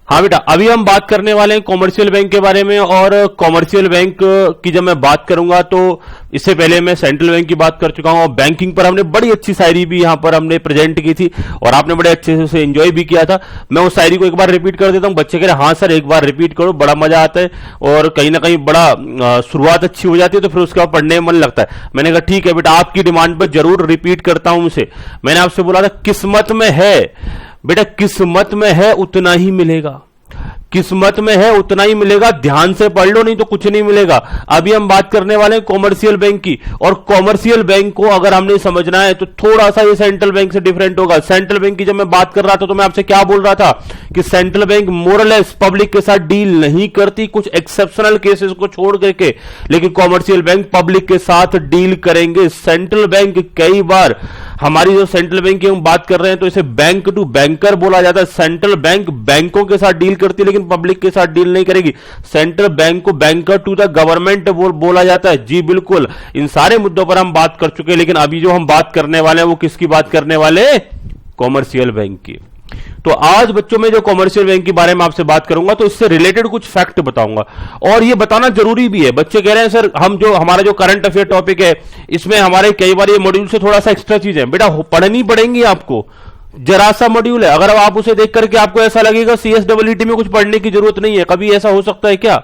हाँ बेटा, अभी हम बात करने वाले हैं कॉमर्शियल बैंक के बारे में। और कॉमर्शियल बैंक की जब मैं बात करूंगा तो इससे पहले मैं सेंट्रल बैंक की बात कर चुका हूं, और बैंकिंग पर हमने बड़ी अच्छी शायरी भी यहां पर हमने प्रेजेंट की थी और आपने बड़े अच्छे से उसे एंजॉय भी किया था। मैं उस शायरी को एक बार रिपीट कर देता हूं। बच्चे कह रहे हाँ सर एक बार रिपीट करो, बड़ा मजा आता है और कहीं ना कहीं बड़ा शुरुआत अच्छी हो जाती है तो फिर उसके बाद पढ़ने में मन लगता है। मैंने कहा ठीक है बेटा, आपकी डिमांड पर जरूर रिपीट करता हूं उसे। मैंने आपसे बोला था किस्मत में है बेटा, किस्मत में है उतना ही मिलेगा, किस्मत में है उतना ही मिलेगा, ध्यान से पढ़ लो नहीं तो कुछ नहीं मिलेगा। अभी हम बात करने वाले हैं कॉमर्शियल बैंक की, और कॉमर्शियल बैंक को अगर हमने समझना है तो थोड़ा सा ये सेंट्रल बैंक से डिफरेंट होगा। सेंट्रल बैंक की जब मैं बात कर रहा था तो मैं आपसे क्या बोल रहा था कि सेंट्रल बैंक मोरलेस पब्लिक के साथ डील नहीं करती, कुछ एक्सेप्शनल केसेस को छोड़ करके, लेकिन कॉमर्शियल बैंक पब्लिक के साथ डील करेंगे। सेंट्रल बैंक कई बार, हमारी जो सेंट्रल बैंक की हम बात कर रहे हैं तो इसे बैंक टू बैंकर बोला जाता है। सेंट्रल बैंक बैंकों के साथ डील करती है लेकिन पब्लिक के साथ डील नहीं करेगी। सेंट्रल बैंक को बैंकर टू द गवर्नमेंट बोला जाता है। जी बिल्कुल, इन सारे मुद्दों पर हम बात कर चुके हैं, लेकिन अभी जो हम बात करने वाले हैं वो किसकी बात करने वाले? कॉमर्शियल बैंक की। तो आज बच्चों में जो कॉमर्शियल बैंक के बारे में आपसे बात करूंगा तो इससे रिलेटेड कुछ फैक्ट बताऊंगा, और ये बताना जरूरी भी है। बच्चे कह रहे हैं सर हम जो हमारा जो करंट अफेयर टॉपिक है इसमें हमारे कई बार ये मॉड्यूल से थोड़ा सा एक्स्ट्रा चीज है। बेटा पढ़नी पड़ेंगी आपको, जरा सा मॉड्यूल है, अगर आप उसे देख करके आपको ऐसा लगेगा CSEET में कुछ पढ़ने की जरूरत नहीं है, कभी ऐसा हो सकता है क्या?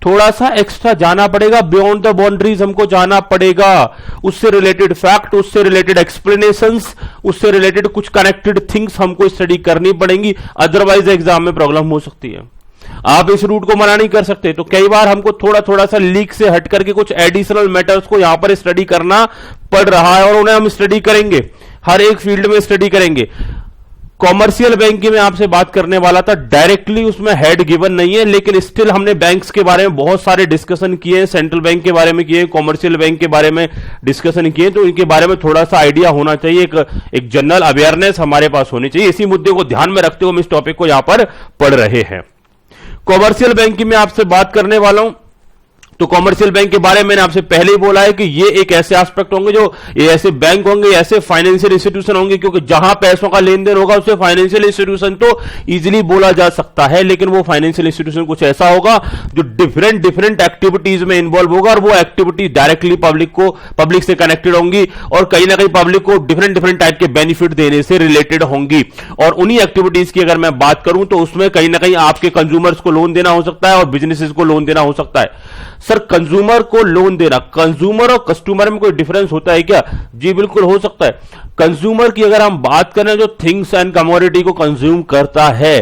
थोड़ा सा एक्स्ट्रा जाना पड़ेगा, बियॉन्ड द बाउंड्रीज हमको जाना पड़ेगा। उससे रिलेटेड फैक्ट, उससे रिलेटेड एक्सप्लेनेशंस, उससे रिलेटेड कुछ कनेक्टेड थिंग्स हमको स्टडी करनी पड़ेंगी, अदरवाइज एग्जाम में प्रॉब्लम हो सकती है। आप इस रूट को मना नहीं कर सकते। तो कई बार हमको थोड़ा थोड़ा सा लीक से हट करके कुछ एडिशनल मैटर्स को यहां पर स्टडी करना पड़ रहा है और उन्हें हम स्टडी करेंगे, हर एक फील्ड में स्टडी करेंगे। कॉमर्शियल बैंक की मैं आपसे बात करने वाला था, डायरेक्टली उसमें हेड गिवन नहीं है, लेकिन स्टिल हमने बैंक्स के बारे में बहुत सारे डिस्कशन किए हैं, सेंट्रल बैंक के बारे में किए, कॉमर्शियल बैंक के बारे में डिस्कशन किए, तो इनके बारे में थोड़ा सा आइडिया होना चाहिए, एक जनरल अवेयरनेस हमारे पास होनी चाहिए। इसी मुद्दे को ध्यान में रखते हुए हम इस टॉपिक को यहां पर पढ़ रहे हैं। कॉमर्शियल बैंक की मैं आपसे बात करने वाला हूं। तो कॉमर्शियल बैंक के बारे में मैंने आपसे पहले ही बोला है कि ये एक ऐसे एस्पेक्ट होंगे, जो ये ऐसे बैंक होंगे, ऐसे फाइनेंशियल इंस्टीट्यूशन होंगे, क्योंकि जहां पैसों का लेन देन होगा उसे फाइनेंशियल इंस्टीट्यूशन तो इजीली बोला जा सकता है, लेकिन वो फाइनेंशियल इंस्टीट्यूशन कुछ ऐसा होगा जो डिफरेंट डिफरेंट एक्टिविटीज में इन्वॉल्व होगा, और वो एक्टिविटी डायरेक्टली पब्लिक से कनेक्टेड होंगी और कहीं ना कहीं पब्लिक को डिफरेंट डिफरेंट टाइप के बेनिफिट देने से रिलेटेड होंगी। और उन्हीं एक्टिविटीज की अगर मैं बात करूं तो उसमें कहीं ना कहीं आपके कंज्यूमर्स को लोन देना हो सकता है और बिजनेसेस को लोन देना हो सकता है। सर कंज्यूमर को लोन देना, कंज्यूमर और कस्टमर में कोई डिफरेंस होता है क्या? जी बिल्कुल हो सकता है। कंज्यूमर की अगर हम बात करें जो थिंग्स एंड कमोडिटी को कंज्यूम करता है,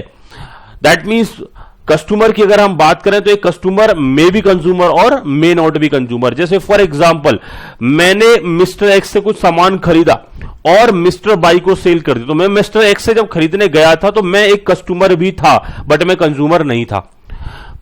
दैट मींस कस्टमर की अगर हम बात करें तो एक कस्टमर मे बी कंज्यूमर और मे नॉट बी कंज्यूमर। जैसे फॉर एग्जांपल मैंने मिस्टर एक्स से कुछ सामान खरीदा और मिस्टर बाई को सेल कर दिया, तो मैं मिस्टर एक्स से जब खरीदने गया था तो मैं एक कस्टमर भी था बट मैं कंज्यूमर नहीं था।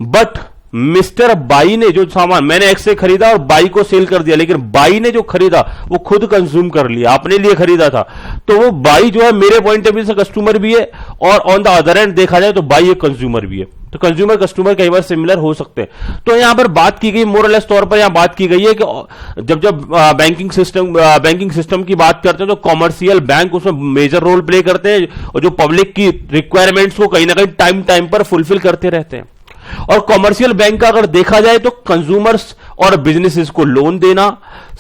बट मिस्टर बाई ने जो सामान मैंने एक्स से खरीदा और बाई को सेल कर दिया, लेकिन बाई ने जो खरीदा वो खुद कंज्यूम कर लिया, अपने लिए खरीदा था, तो वो बाई जो है मेरे पॉइंट ऑफ व्यू से कस्टमर भी है और ऑन द अदर एंड देखा जाए तो बाई एक कंज्यूमर भी है। तो कंज्यूमर कस्टमर कई बार सिमिलर हो सकते हैं। तो यहां पर बात की गई, मोरलेस तौर पर यहां बात की गई है कि जब बैंकिंग सिस्टम की बात करते हैं तो कॉमर्शियल बैंक उसमें मेजर रोल प्ले करते हैं और जो पब्लिक की रिक्वायरमेंट्स को कहीं ना कहीं टाइम पर फुलफिल करते रहते हैं। और कॉमर्शियल बैंक का अगर देखा जाए तो कंज्यूमर्स और बिजनेसेस को लोन देना,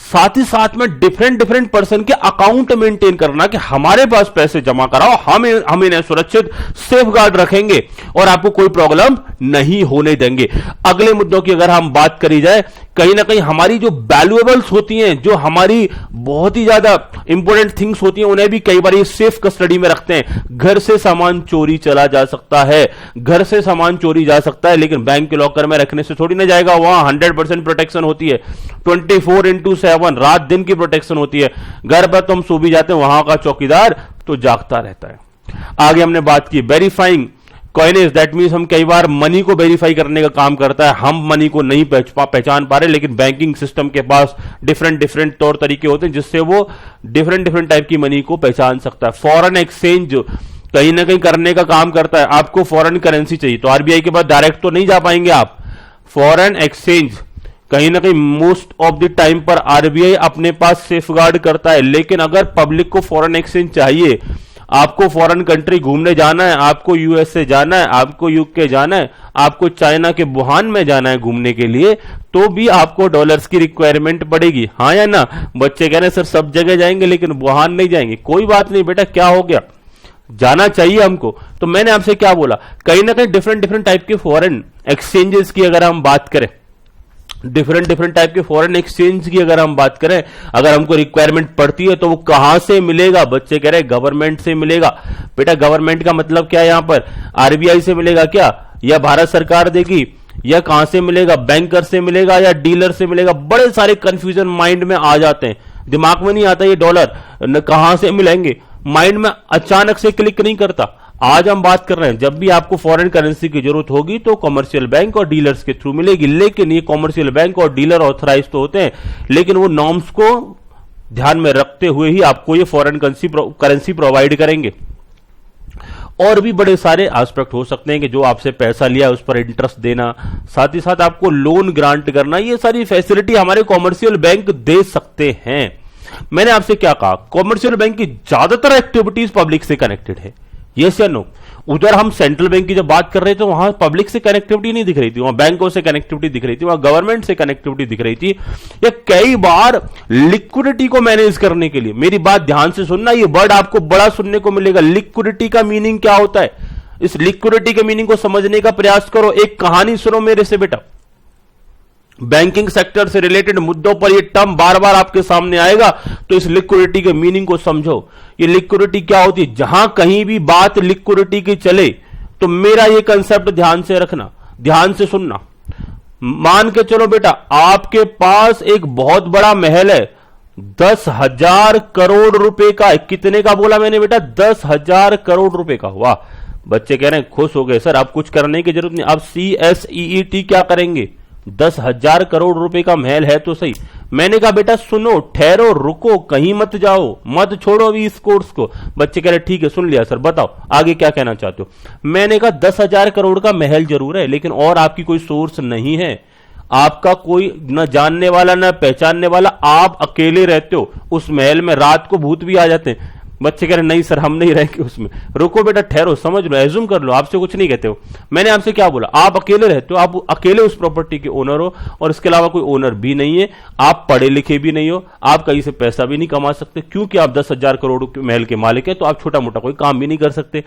साथ ही साथ में डिफरेंट पर्सन के अकाउंट मेंटेन करना कि हमारे पास पैसे जमा कराओ, हम इन्हें सुरक्षित सेफ गार्ड रखेंगे और आपको कोई प्रॉब्लम नहीं होने देंगे। अगले मुद्दों की अगर हम बात करी जाए, कहीं ना कहीं हमारी जो वैल्यूएबल्स होती हैं, जो हमारी बहुत ही ज्यादा इंपॉर्टेंट थिंग्स होती हैं, उन्हें भी कई बार सेफ कस्टडी में रखते हैं। घर से सामान चोरी चला जा सकता है, घर से सामान चोरी जा सकता है, लेकिन बैंक के लॉकर में रखने से थोड़ी ना जाएगा। वहां 100% प्रोटेक्शन होती है, 24/7 रात दिन की प्रोटेक्शन होती है। घर पर तो हम सो भी जाते हैं, वहां का चौकीदार तो जागता रहता है। आगे हमने बात की वेरीफाइंग कॉइनेज, दैट मींस हम कई बार मनी को वेरीफाई करने का काम करता है। हम मनी को नहीं पहचान पा रहे, लेकिन बैंकिंग सिस्टम के पास डिफरेंट तौर तरीके होते हैं जिससे वो डिफरेंट टाइप की मनी को पहचान सकता है। फॉरेन एक्सचेंज कहीं ना कहीं करने का काम करता है। आपको फॉरेन करेंसी चाहिए तो आरबीआई के पास डायरेक्ट तो नहीं जा पाएंगे आप। फॉरेन एक्सचेंज कहीं ना कहीं मोस्ट ऑफ द टाइम पर आरबीआई अपने पास सेफ गार्ड करता है, लेकिन अगर पब्लिक को फॉरेन एक्सचेंज चाहिए, आपको फॉरेन कंट्री घूमने जाना है, आपको यूएसए जाना है, आपको यूके जाना है, आपको चाइना के वुहान में जाना है घूमने के लिए, तो भी आपको डॉलर्स की रिक्वायरमेंट पड़ेगी, हाँ या ना? बच्चे कह रहे हैं सर सब जगह जाएंगे लेकिन वुहान नहीं जाएंगे। कोई बात नहीं बेटा, क्या हो गया, जाना चाहिए हमको। तो मैंने आपसे क्या बोला, कहीं ना कहीं डिफरेंट डिफरेंट टाइप के फॉरेन एक्सचेंजेस की अगर हम बात करें, डिफरेंट डिफरेंट टाइप के फॉरेन एक्सचेंज की अगर हम बात करें, अगर हमको रिक्वायरमेंट पड़ती है तो वो कहां से मिलेगा? बच्चे कह रहे हैं गवर्नमेंट से मिलेगा। बेटा गवर्नमेंट का मतलब क्या है यहां पर? आरबीआई से मिलेगा क्या, या भारत सरकार देगी, या कहां से मिलेगा? बैंकर से मिलेगा या डीलर से मिलेगा? बड़े सारे कंफ्यूजन माइंड में आ जाते हैं, दिमाग में नहीं आता ये डॉलर कहां से मिलेंगे, माइंड में अचानक से क्लिक नहीं करता। आज हम बात कर रहे हैं जब भी आपको फॉरेन करेंसी की जरूरत होगी तो कमर्शियल बैंक और डीलर्स के थ्रू मिलेगी, लेकिन ये कमर्शियल बैंक और डीलर ऑथराइज तो होते हैं, लेकिन वो नॉर्म्स को ध्यान में रखते हुए ही आपको ये फॉरेन करेंसी प्रोवाइड करेंगे। और भी बड़े सारे एस्पेक्ट हो सकते हैं कि जो आपसे पैसा लिया उस पर इंटरेस्ट देना, साथ ही साथ आपको लोन ग्रांट करना, ये सारी फैसिलिटी हमारे कॉमर्शियल बैंक दे सकते हैं। मैंने आपसे क्या कहा, कॉमर्शियल बैंक की ज्यादातर एक्टिविटीज पब्लिक से कनेक्टेड है, यस या नो? उधर हम सेंट्रल बैंक की जब बात कर रहे थे वहां पब्लिक से कनेक्टिविटी नहीं दिख रही थी, वहां बैंकों से कनेक्टिविटी दिख रही थी, वहां गवर्नमेंट से कनेक्टिविटी दिख रही थी, या कई बार लिक्विडिटी को मैनेज करने के लिए। मेरी बात ध्यान से सुनना, ये वर्ड आपको बड़ा सुनने को मिलेगा। लिक्विडिटी का मीनिंग क्या होता है, इस लिक्विडिटी के मीनिंग को समझने का प्रयास करो। एक कहानी सुनो मेरे से बेटा, बैंकिंग सेक्टर से रिलेटेड मुद्दों पर यह टर्म बार बार आपके सामने आएगा, तो इस लिक्विडिटी के मीनिंग को समझो। ये लिक्विडिटी क्या होती है? जहां कहीं भी बात लिक्विडिटी की चले तो मेरा ये कंसेप्ट ध्यान से रखना, ध्यान से सुनना। मान के चलो बेटा आपके पास एक बहुत बड़ा महल है, 10,000 करोड़ रुपए का। कितने का बोला मैंने बेटा? 10,000 करोड़ रुपए का। वाह, बच्चे कह रहे हैं खुश हो गए सर, अब कुछ करने की जरूरत नहीं, अब CSEET क्या करेंगे? 10,000 करोड़ रुपए का महल है तो सही। मैंने कहा बेटा सुनो, ठहरो, रुको, कहीं मत जाओ, मत छोड़ो अभी इस कोर्स को। बच्चे कह रहे ठीक है सुन लिया सर, बताओ आगे क्या कहना चाहते हो। मैंने कहा 10,000 करोड़ का महल जरूर है, लेकिन और आपकी कोई सोर्स नहीं है, आपका कोई न जानने वाला न पहचानने वाला, आप अकेले रहते हो उस महल में। रात को भूत भी आ जाते हैं। बच्चे कह रहे नहीं सर हम नहीं रहेंगे उसमें। रुको बेटा, ठहरो, समझ लो, एज्यूम कर लो, आपसे कुछ नहीं कहते हो। मैंने आपसे क्या बोला? आप अकेले रहते हो, आप अकेले उस प्रॉपर्टी के ओनर हो, और इसके अलावा कोई ओनर भी नहीं है, आप पढ़े लिखे भी नहीं हो, आप कहीं से पैसा भी नहीं कमा सकते, क्योंकि आप 10,000 करोड़ के महल के मालिक है, तो आप छोटा मोटा कोई काम भी नहीं कर सकते।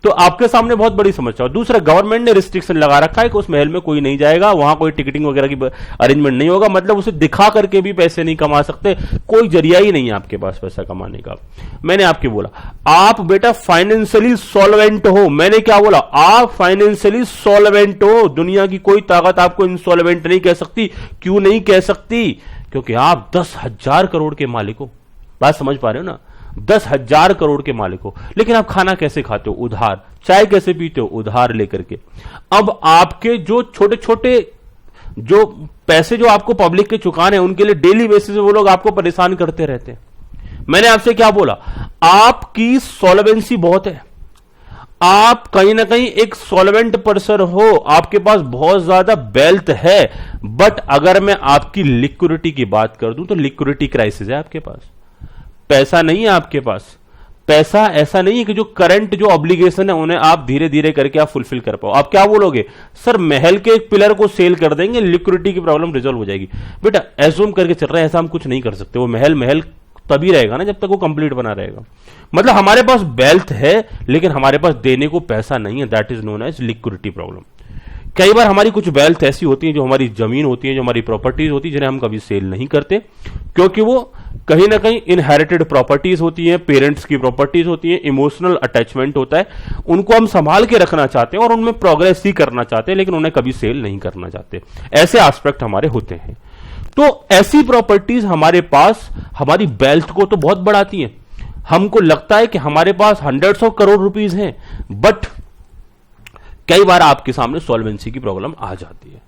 तो आपके सामने बहुत बड़ी समस्या। दूसरा, गवर्नमेंट ने रिस्ट्रिक्शन लगा रखा है कि उस महल में कोई नहीं जाएगा, वहां कोई टिकटिंग वगैरह की अरेंजमेंट नहीं होगा, मतलब उसे दिखा करके भी पैसे नहीं कमा सकते, कोई जरिया ही नहीं है आपके पास पैसा कमाने का। मैंने आपके बोला आप बेटा फाइनेंशियली सॉल्वेंट हो। मैंने क्या बोला? आप फाइनेंशियली सॉल्वेंट हो, दुनिया की कोई ताकत आपको इंसॉल्वेंट नहीं कह सकती। क्यों नहीं कह सकती? क्योंकि आप 10,000 करोड़ के मालिक हो। बात समझ पा रहे हो ना? 10,000 करोड़ के मालिक हो, लेकिन आप खाना कैसे खाते हो? उधार। चाय कैसे पीते हो? उधार लेकर के। अब आपके जो छोटे छोटे जो पैसे जो आपको पब्लिक के चुकाने हैं, उनके लिए डेली बेसिस पे वो लोग आपको परेशान करते रहते हैं। मैंने आपसे क्या बोला? आपकी सॉल्वेंसी बहुत है, आप कहीं ना कहीं एक सॉल्वेंट पर्सन हो, आपके पास बहुत ज्यादा वेल्थ है, बट अगर मैं आपकी लिक्विडिटी की बात कर दूं तो लिक्विडिटी क्राइसिस है आपके पास। पैसा नहीं है आपके पास। पैसा ऐसा नहीं है कि जो करंट जो ऑब्लिगेशन है उन्हें आप धीरे धीरे करके आप फुलफिल कर पाओ। आप क्या बोलोगे? सर महल के एक पिलर को सेल कर देंगे, लिक्विडिटी की प्रॉब्लम रिजॉल्व हो जाएगी। बेटा एज्यूम करके चल रहे हैं, ऐसा हम कुछ नहीं कर सकते। वो महल तभी रहेगा ना जब तक वो कंप्लीट बना रहेगा। मतलब हमारे पास वेल्थ है लेकिन हमारे पास देने को पैसा नहीं है, that is known as liquidity problem. कई बार हमारी कुछ वेल्थ ऐसी होती है, जो हमारी जमीन होती है, जो हमारी प्रॉपर्टीज होती है, जिन्हें हम कभी सेल नहीं करते, क्योंकि वो कहीं ना कहीं इनहेरिटेड प्रॉपर्टीज होती हैं, पेरेंट्स की प्रॉपर्टीज होती हैं, इमोशनल अटैचमेंट होता है, उनको हम संभाल के रखना चाहते हैं और उनमें प्रोग्रेस ही करना चाहते हैं, लेकिन उन्हें कभी सेल नहीं करना चाहते। ऐसे एस्पेक्ट हमारे होते हैं। तो ऐसी प्रॉपर्टीज हमारे पास हमारी वेल्थ को तो बहुत बढ़ाती हैं। हमको लगता है कि हमारे पास हंड्रेड्स ऑफ करोड़ रुपीज हैं, बट कई बार आपके सामने सॉल्वेंसी की प्रॉब्लम आ जाती है।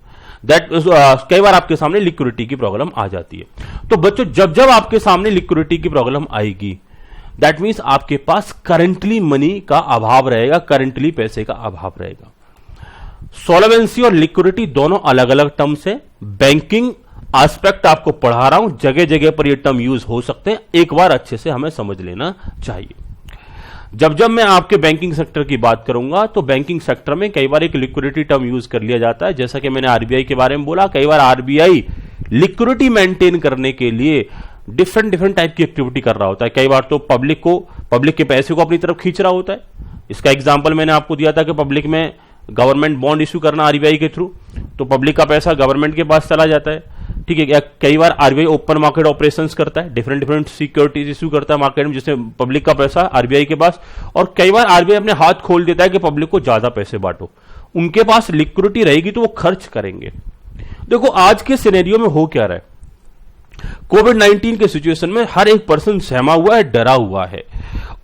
कई बार आपके सामने लिक्विडिटी की प्रॉब्लम आ जाती है। तो बच्चों जब जब आपके सामने लिक्विडिटी की प्रॉब्लम आएगी, दैट मीन्स आपके पास करंटली मनी का अभाव रहेगा, करंटली पैसे का अभाव रहेगा। सॉल्वेंसी और लिक्विडिटी दोनों अलग अलग टर्म्स है। बैंकिंग एस्पेक्ट आपको पढ़ा रहा हूं, जगह जगह पर ये टर्म यूज हो सकते हैं, एक बार अच्छे से हमें समझ लेना चाहिए। जब जब मैं आपके बैंकिंग सेक्टर की बात करूंगा तो बैंकिंग सेक्टर में कई बार एक लिक्विडिटी टर्म यूज कर लिया जाता है, जैसा कि मैंने आरबीआई के बारे में बोला। कई बार आरबीआई लिक्विडिटी मेंटेन करने के लिए डिफरेंट डिफरेंट टाइप की एक्टिविटी कर रहा होता है। कई बार तो पब्लिक के पैसे को अपनी तरफ खींच रहा होता है। इसका एग्जाम्पल मैंने आपको दिया था कि पब्लिक में गवर्नमेंट बॉन्ड इश्यू करना आरबीआई के थ्रू, तो पब्लिक का पैसा गवर्नमेंट के पास चला जाता है, ठीक है। कई बार आरबीआई ओपन मार्केट ऑपरेशंस करता है, डिफरेंट डिफरेंट सिक्योरिटीज इश्यू करता है मार्केट में, जिससे पब्लिक का पैसा आरबीआई के पास, और कई बार आरबीआई अपने हाथ खोल देता है कि पब्लिक को ज्यादा पैसे बांटो। उनके पास लिक्विडिटी रहेगी तो वो खर्च करेंगे। देखो आज के सिनेरियो में हो क्या रहा है, कोविड-19 के सिचुएशन में हर एक पर्सन सहमा हुआ है, डरा हुआ है,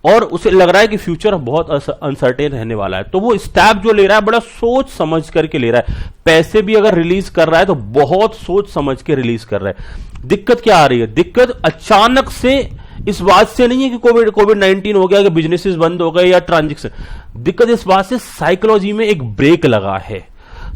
और उसे लग रहा है कि फ्यूचर बहुत अनसर्टेन रहने वाला है। तो वो स्टेप जो ले रहा है बड़ा सोच समझ करके ले रहा है। पैसे भी अगर रिलीज कर रहा है तो बहुत सोच समझ के रिलीज कर रहा है। दिक्कत क्या आ रही है, दिक्कत अचानक से इस बात से नहीं है कि कोविड-19 हो गया कि बिजनेसेस बंद हो गए या ट्रांजेक्शन, दिक्कत इस बात से साइकोलॉजी में एक ब्रेक लगा है।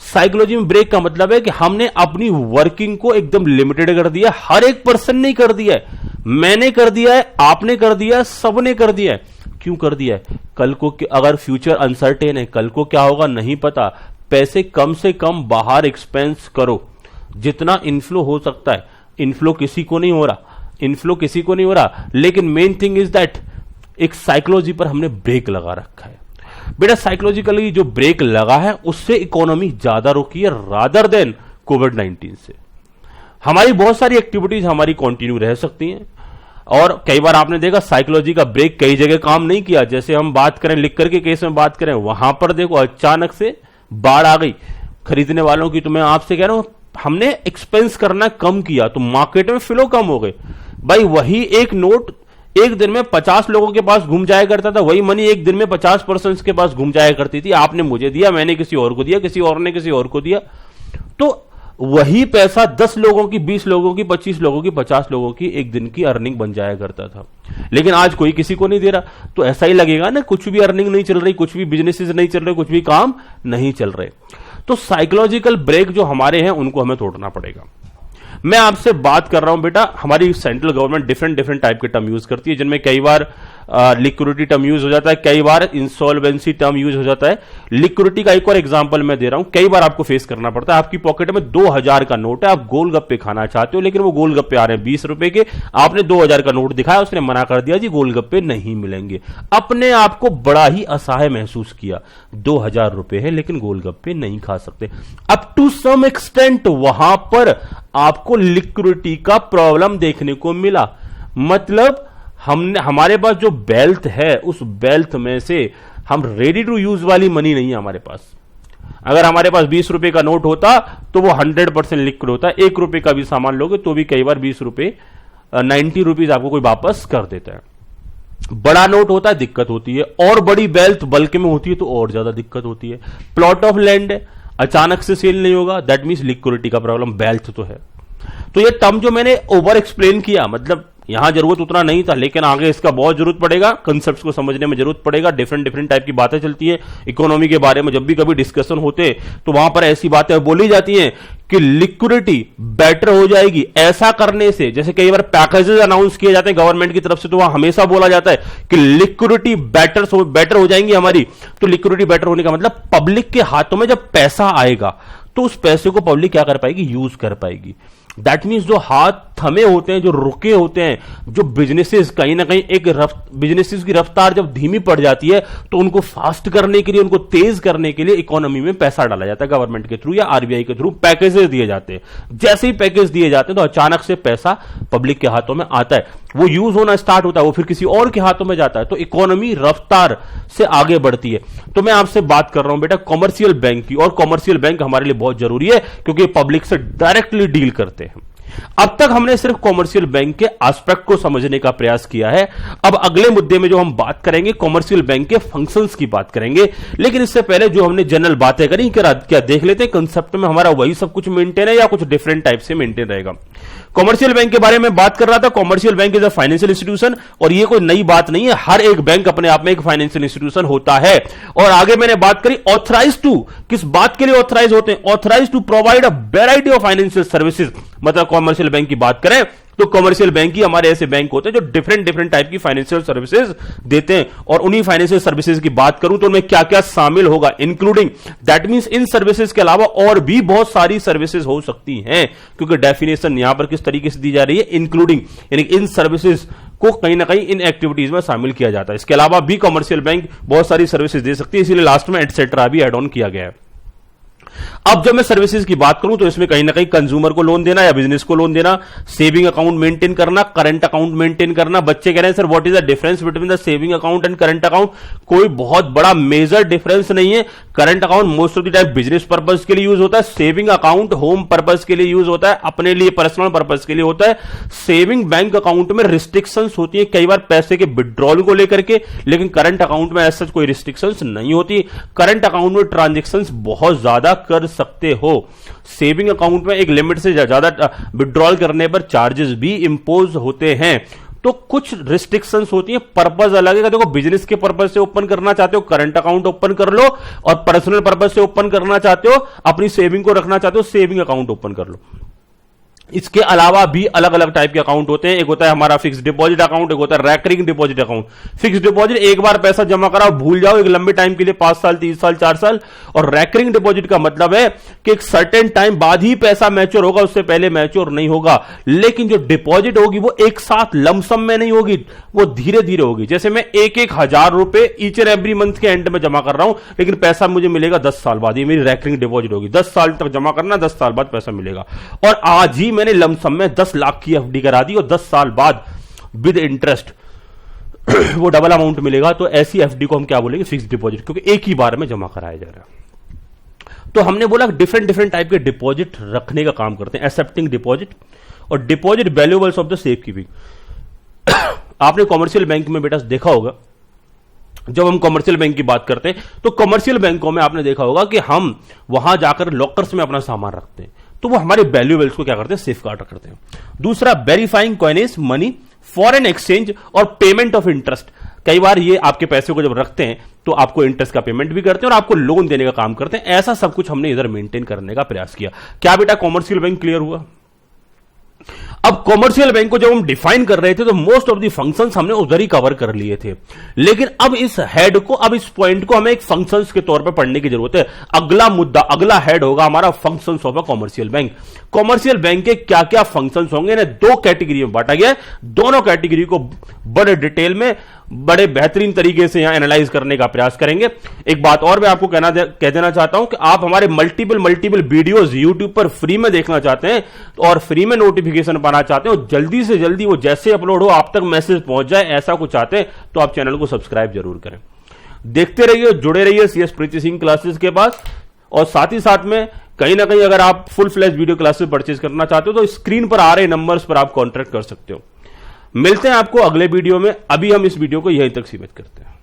साइकोलॉजी में ब्रेक का मतलब है कि हमने अपनी वर्किंग को एकदम लिमिटेड कर दिया। हर एक पर्सन ने कर दिया है, मैंने कर दिया है, आपने कर दिया है, सबने कर दिया है। क्यों कर दिया है? कल को अगर फ्यूचर अनसर्टेन है, कल को क्या होगा नहीं पता। पैसे कम से कम बाहर एक्सपेंस करो, जितना इनफ्लो हो सकता है। इनफ्लो किसी को नहीं हो रहा, लेकिन मेन थिंग इज दैट एक साइकोलॉजी पर हमने ब्रेक लगा रखा है। बेटा साइकोलॉजिकली जो ब्रेक लगा है उससे इकोनॉमी ज्यादा रुकी है रादर देन कोविड-19 से। हमारी बहुत सारी एक्टिविटीज हमारी कंटिन्यू रह सकती हैं, और कई बार आपने देखा साइकोलॉजी का ब्रेक कई जगह काम नहीं किया। जैसे हम बात करें लिक्कर के केस में बात करें, वहां पर देखो अचानक से बाढ़ आ गई खरीदने वालों की। तो मैं आपसे कह रहा हूं हमने एक्सपेंस करना कम किया तो मार्केट में फ्लो कम हो गए। भाई वही एक नोट एक दिन में 50 लोगों के पास घूम जाया करता था, वही मनी एक दिन में 50% के पास घूम जाया करती थी। आपने मुझे दिया, मैंने किसी और को दिया, किसी और ने किसी और को दिया, तो वही पैसा 10 लोगों की, 20 लोगों की, 25 लोगों की, 50 लोगों की एक दिन की अर्निंग बन जाया करता था। लेकिन आज कोई किसी को नहीं दे रहा। तो ऐसा ही लगेगा ना, कुछ भी अर्निंग नहीं चल रही, कुछ भी बिजनेसेस नहीं चल रहे, कुछ भी काम नहीं चल रहे। तो साइकोलॉजिकल ब्रेक जो हमारे हैं उनको हमें तोड़ना पड़ेगा। मैं आपसे बात कर रहा हूं बेटा, हमारी central government different different type के टर्म यूज करती है, जिनमें कई बार लिक्विडिटी टर्म यूज हो जाता है, कई बार इंसॉल्वेंसी टर्म यूज हो जाता है। लिक्विडिटी का एक और एग्जांपल मैं दे रहा हूं, कई बार आपको फेस करना पड़ता है। आपकी पॉकेट में 2000 का नोट है, आप गोलगप्पे खाना चाहते हो, लेकिन वो गोलगप्पे आ रहे हैं 20 रुपए के। आपने 2000 का नोट दिखाया, उसने मना कर दिया जी गोलगप्पे नहीं मिलेंगे। अपने आप को बड़ा ही असहाय महसूस किया, 2000 रुपए है लेकिन गोलगप्पे नहीं खा सकते। अप टू सम एक्सटेंट वहां पर आपको लिक्विडिटी का प्रॉब्लम देखने को मिला। मतलब हमारे पास जो वेल्थ है, उस वेल्थ में से हम रेडी टू यूज वाली मनी नहीं है हमारे पास। अगर हमारे पास 20 रुपए का नोट होता तो वो 100% लिक्विड होता है। 1 रुपए का भी सामान लोगे तो भी कई बार 20 रुपए 90 रुपीज आपको कोई वापस कर देता है। बड़ा नोट होता है, दिक्कत होती है, और बड़ी वेल्थ बल्क में होती है तो और ज्यादा दिक्कत होती है। प्लॉट ऑफ लैंड है, अचानक से सेल नहीं होगा, दैट मीन्स लिक्विडिटी का प्रॉब्लम, वेल्थ तो है। तो ये टर्म जो मैंने ओवर एक्सप्लेन किया, मतलब यहां जरूरत उतना नहीं था, लेकिन आगे इसका बहुत जरूरत पड़ेगा, कंसेप्ट्स को समझने में जरूरत पड़ेगा। डिफरेंट डिफरेंट टाइप की बातें चलती है इकोनॉमी के बारे में। जब भी कभी डिस्कशन होते तो वहां पर ऐसी बातें बोली जाती हैं कि लिक्विडिटी बेटर हो जाएगी ऐसा करने से। जैसे कई बार पैकेजेस अनाउंस किए जाते हैं गवर्नमेंट की तरफ से, तो वहां हमेशा बोला जाता है कि लिक्विडिटी बेटर हो जाएंगी हमारी। तो लिक्विडिटी बेटर होने का मतलब पब्लिक के हाथों में जब पैसा आएगा तो उस पैसे को पब्लिक क्या कर पाएगी, यूज कर पाएगी। दैट मीन्स जो हाथ थमे होते हैं, जो रुके होते हैं, जो बिजनेसेस कहीं ना कहीं एक बिजनेसेस की रफ्तार जब धीमी पड़ जाती है तो उनको फास्ट करने के लिए, उनको तेज करने के लिए इकोनॉमी में पैसा डाला जाता है गवर्नमेंट के थ्रू या आरबीआई के थ्रू। पैकेजेस दिए जाते हैं, जैसे ही पैकेज दिए जाते हैं तो अचानक से पैसा पब्लिक के हाथों में आता है, वो यूज होना स्टार्ट होता है, वो फिर किसी और के हाथों में जाता है, तो इकोनॉमी रफ्तार से आगे बढ़ती है। तो मैं आपसे बात कर रहा हूं बेटा कॉमर्शियल बैंक की, और कॉमर्शियल बैंक हमारे लिए बहुत जरूरी है क्योंकि पब्लिक से डायरेक्टली डील करते हैं। अब तक हमने सिर्फ कॉमर्शियल बैंक के एस्पेक्ट को समझने का प्रयास किया है। अब अगले मुद्दे में जो हम बात करेंगे कॉमर्शियल बैंक के फंक्शंस की बात करेंगे, लेकिन इससे पहले जो हमने जनरल बातें करी क्या देख लेते हैं कंसेप्ट में हमारा वही सब कुछ मेंटेन है या कुछ डिफरेंट टाइप से मेंटेन रहेगा। कॉमर्शियल बैंक के बारे में बात कर रहा था। Commercial bank is a financial institution, और ये कोई नई बात नहीं है, हर एक बैंक अपने आप में एक फाइनेंशियल इंस्टीट्यूशन होता है। और आगे मैंने बात करी ऑथराइज टू, किस बात के लिए ऑथराइज होते हैं, authorise to provide a variety of financial services. मतलब कॉमर्शियल बैंक की बात करें तो कमर्शियल बैंक ही हमारे ऐसे बैंक होते हैं जो डिफरेंट डिफरेंट टाइप की फाइनेंशियल सर्विसेज देते हैं। और उन्हीं फाइनेंशियल सर्विसेज की बात करूं तो उनमें क्या क्या शामिल होगा, including, that means in services के अलावा और भी बहुत सारी सर्विसेज हो सकती हैं, क्योंकि डेफिनेशन यहां पर किस तरीके से दी जा रही है, इंक्लूडिंग, यानी इन सर्विसेज को कहीं ना कहीं इन एक्टिविटीज में शामिल किया जाता है। इसके अलावा भी कमर्शियल बैंक बहुत सारी सर्विसेज दे सकती है, इसीलिए लास्ट में एटसेट्रा भी एड ऑन किया गया है। अब जब मैं सर्विसेज की बात करूं तो इसमें कहीं ना कहीं कंज्यूमर को लोन देना या बिजनेस को लोन देना, सेविंग अकाउंट मेंटेन करना, करंट अकाउंट मेंटेन करना। बच्चे कह रहे हैं sir what is the difference between the saving account and current account? कोई बहुत बड़ा मेजर डिफरेंस नहीं है। Current account most of the time business purpose के लिए यूज होता है, सेविंग अकाउंट होम पर्पज के लिए यूज होता है, अपने लिए पर्सनल पर्पज के लिए होता है। सेविंग बैंक अकाउंट में रिस्ट्रिक्शंस होती है कई बार पैसे के विड्रॉल को लेकर के, लेकिन करंट अकाउंट में ऐसा कोई रिस्ट्रिक्शंस नहीं होती। करंट अकाउंट में ट्रांजेक्शंस बहुत ज्यादा कर सकते हो। सेविंग अकाउंट में एक लिमिट से ज्यादा विड्रॉल करने पर चार्जेस भी इंपोज होते हैं। तो कुछ रिस्ट्रिक्शंस होती हैं, पर्पस अलग है। देखो बिजनेस के पर्पस से ओपन करना चाहते हो करंट अकाउंट ओपन कर लो, और पर्सनल पर्पस से ओपन करना चाहते हो, अपनी सेविंग को रखना चाहते हो, सेविंग अकाउंट ओपन कर लो। इसके अलावा भी अलग अलग टाइप के अकाउंट होते हैं। एक होता है हमारा फिक्स डिपॉजिट अकाउंट, एक होता है recurring deposit account. Fix deposit एक बार पैसा जमा कराओ भूल जाओ एक लंबे टाइम के लिए, 5 साल 3 साल 4 साल। और रैकरिंग डिपॉजिट का मतलब है कि एक सर्टेन टाइम बाद ही पैसा मैच्योर होगा, उससे पहले मैच्योर नहीं होगा। लेकिन जो डिपॉजिट होगी वो एक साथ लमसम में नहीं होगी, वो धीरे धीरे होगी। जैसे मैं 1,000 रुपए ईच एंड एवरी मंथ के एंड में जमा कर रहा हूं, लेकिन पैसा मुझे मिलेगा 10 साल बाद। ये मेरी रैकरिंग डिपॉजिट होगी, 10 साल तक जमा करना, 10 साल बाद पैसा मिलेगा। और आज ही मैंने लमसम में 10 लाख की एफडी करा दी और 10 साल बाद विद इंटरेस्ट वो डबल अमाउंट मिलेगा। तो ऐसी एफडी को हम क्या बोलेंगे, फिक्स डिपॉजिट, क्योंकि एक ही बार में जमा कराया जा रहा है। तो हमने बोला डिफरेंट डिफरेंट टाइप के डिपॉजिट रखने का काम करते हैं, एक्सेप्टिंग डिपॉजिट और deposit valuables of the safe keeping. आपने कॉमर्शियल बैंक में बेटा देखा होगा, जब हम कॉमर्शियल बैंक की बात करते हैं तो कॉमर्शियल बैंकों में आपने देखा होगा कि हम वहां जाकर लॉकर्स में अपना सामान रखते हैं, तो वो हमारे वैल्यूएबल्स को क्या करते हैं, सेफ गार्ड करते हैं। दूसरा verifying coinage, money, foreign exchange और पेमेंट ऑफ इंटरेस्ट। कई बार ये आपके पैसे को जब रखते हैं तो आपको इंटरेस्ट का पेमेंट भी करते हैं और आपको लोन देने का काम करते हैं। ऐसा सब कुछ हमने इधर मेंटेन करने का प्रयास किया। क्या बेटा कॉमर्शियल बैंक क्लियर हुआ? अब कॉमर्शियल बैंक को जब हम डिफाइन कर रहे थे तो मोस्ट ऑफ द फंक्शंस हमने उधर ही कवर कर लिए थे, लेकिन अब इस हेड को, अब इस पॉइंट को हमें एक फंक्शंस के तौर पे पढ़ने की जरूरत है। अगला मुद्दा, अगला हेड होगा हमारा functions of a commercial bank. Commercial bank के क्या क्या फंक्शंस होंगे, इन्हें 2 कैटेगरी में बांटा गया है। दोनों कैटेगरी को बड़े डिटेल में, बड़े बेहतरीन तरीके से यहां एनालाइज करने का प्रयास करेंगे। एक बात और मैं आपको कह देना चाहता हूं कि आप हमारे मल्टीपल वीडियोस यूट्यूब पर फ्री में देखना चाहते हैं और फ्री में नोटिफिकेशन पाना चाहते हो, जल्दी से जल्दी वो जैसे अपलोड हो आप तक मैसेज पहुंच जाए, ऐसा कुछ चाहते हैं तो आप चैनल को सब्सक्राइब जरूर करें। देखते रहिए, जुड़े रहिए CS प्रीति सिंह क्लासेस के पास। और साथ ही साथ में कहीं ना कहीं अगर आप full flash video classes purchase करना चाहते हो तो स्क्रीन पर आ रहे नंबर्स पर आप कॉन्टैक्ट कर सकते हो। मिलते हैं आपको अगले वीडियो में। अभी हम इस वीडियो को यहीं तक सीमित करते हैं।